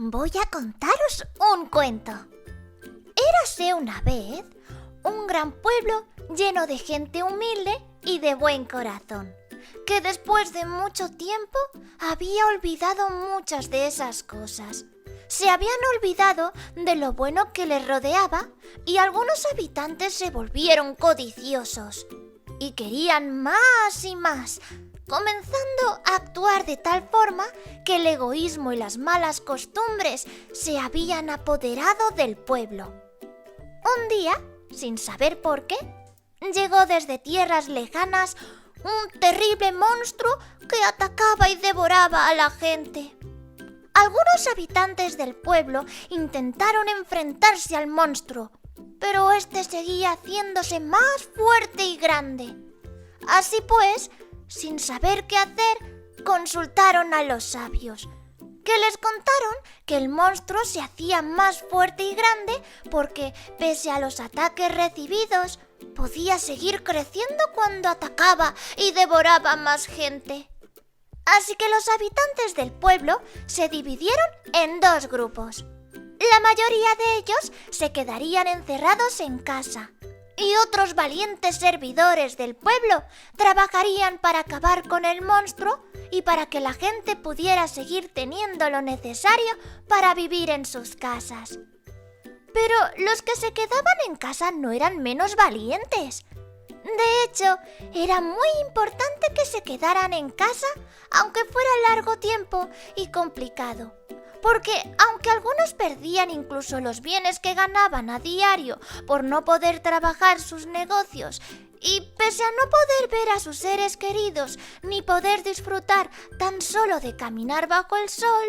voy a contaros un cuento. Érase una vez un gran pueblo lleno de gente humilde y de buen corazón, que después de mucho tiempo había olvidado muchas de esas cosas. Se habían olvidado de lo bueno que les rodeaba y algunos habitantes se volvieron codiciosos y querían más y más, comenzando a actuar de tal forma que el egoísmo y las malas costumbres se habían apoderado del pueblo. Un día, sin saber por qué, llegó desde tierras lejanas un terrible monstruo que atacaba y devoraba a la gente. Algunos habitantes del pueblo intentaron enfrentarse al monstruo, pero este seguía haciéndose más fuerte y grande. Así pues, sin saber qué hacer, consultaron a los sabios, que les contaron que el monstruo se hacía más fuerte y grande porque, pese a los ataques recibidos, podía seguir creciendo cuando atacaba y devoraba más gente. Así que los habitantes del pueblo se dividieron en dos grupos. La mayoría de ellos se quedarían encerrados en casa y otros valientes servidores del pueblo trabajarían para acabar con el monstruo y para que la gente pudiera seguir teniendo lo necesario para vivir en sus casas. Pero los que se quedaban en casa no eran menos valientes. De hecho, era muy importante que se quedaran en casa, aunque fuera largo tiempo y complicado. Porque aunque algunos perdían incluso los bienes que ganaban a diario por no poder trabajar sus negocios, y pese a no poder ver a sus seres queridos ni poder disfrutar tan solo de caminar bajo el sol,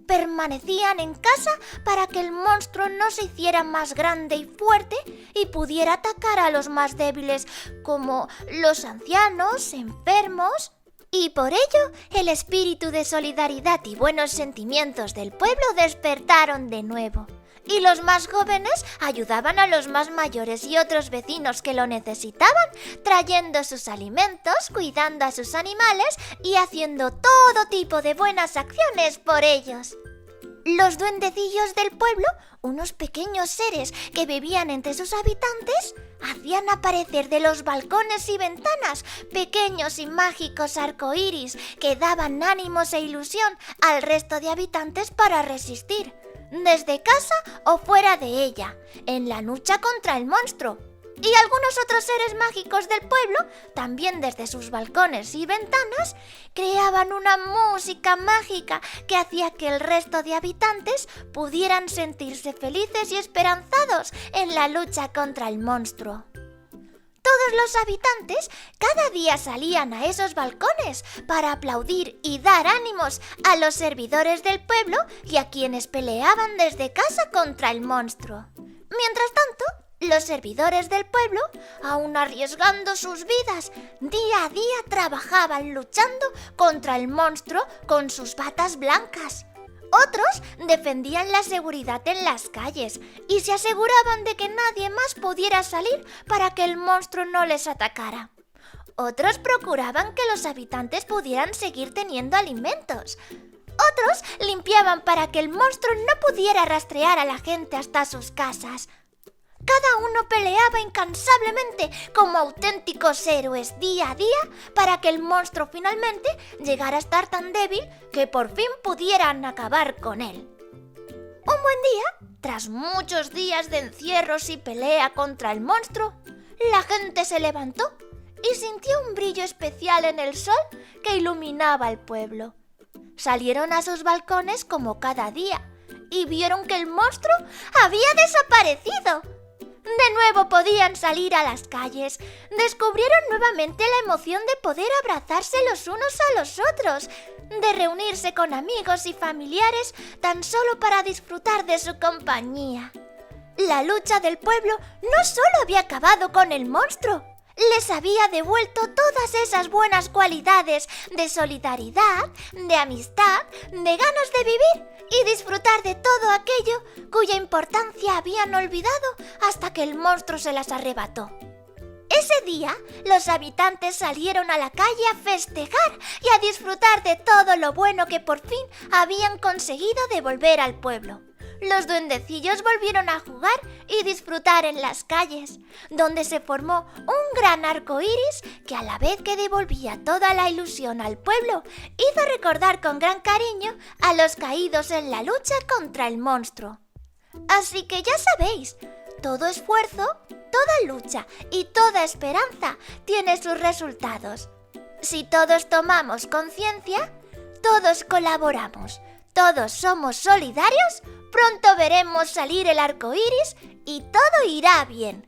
permanecían en casa para que el monstruo no se hiciera más grande y fuerte y pudiera atacar a los más débiles, como los ancianos, enfermos. Y por ello, el espíritu de solidaridad y buenos sentimientos del pueblo despertaron de nuevo. Y los más jóvenes ayudaban a los más mayores y otros vecinos que lo necesitaban, trayendo sus alimentos, cuidando a sus animales y haciendo todo tipo de buenas acciones por ellos. Los duendecillos del pueblo, unos pequeños seres que vivían entre sus habitantes, hacían aparecer de los balcones y ventanas pequeños y mágicos arcoíris que daban ánimos e ilusión al resto de habitantes para resistir, desde casa o fuera de ella, en la lucha contra el monstruo. Y algunos otros seres mágicos del pueblo, también desde sus balcones y ventanas, creaban una música mágica que hacía que el resto de habitantes pudieran sentirse felices y esperanzados en la lucha contra el monstruo. Todos los habitantes cada día salían a esos balcones para aplaudir y dar ánimos a los servidores del pueblo y a quienes peleaban desde casa contra el monstruo. Mientras tanto, los servidores del pueblo, aún arriesgando sus vidas, día a día trabajaban luchando contra el monstruo con sus batas blancas. Otros defendían la seguridad en las calles y se aseguraban de que nadie más pudiera salir para que el monstruo no les atacara. Otros procuraban que los habitantes pudieran seguir teniendo alimentos. Otros limpiaban para que el monstruo no pudiera rastrear a la gente hasta sus casas. Cada uno peleaba incansablemente como auténticos héroes día a día para que el monstruo finalmente llegara a estar tan débil que por fin pudieran acabar con él. Un buen día, tras muchos días de encierros y pelea contra el monstruo, la gente se levantó y sintió un brillo especial en el sol que iluminaba el pueblo. Salieron a sus balcones como cada día y vieron que el monstruo había desaparecido. De nuevo podían salir a las calles. Descubrieron nuevamente la emoción de poder abrazarse los unos a los otros, de reunirse con amigos y familiares tan solo para disfrutar de su compañía. La lucha del pueblo no solo había acabado con el monstruo, les había devuelto todas esas buenas cualidades de solidaridad, de amistad, de ganas de vivir y disfrutar de todo aquello cuya importancia habían olvidado hasta que el monstruo se las arrebató. Es Ese día, los habitantes salieron a la calle a festejar y a disfrutar de todo lo bueno que por fin habían conseguido devolver al pueblo. Los duendecillos volvieron a jugar y disfrutar en las calles, donde se formó un gran arco iris que, a la vez que devolvía toda la ilusión al pueblo, hizo recordar con gran cariño a los caídos en la lucha contra el monstruo. Así que ya sabéis, todo esfuerzo, toda lucha y toda esperanza tiene sus resultados. Si todos tomamos conciencia, todos colaboramos, todos somos solidarios, pronto veremos salir el arco iris y todo irá bien.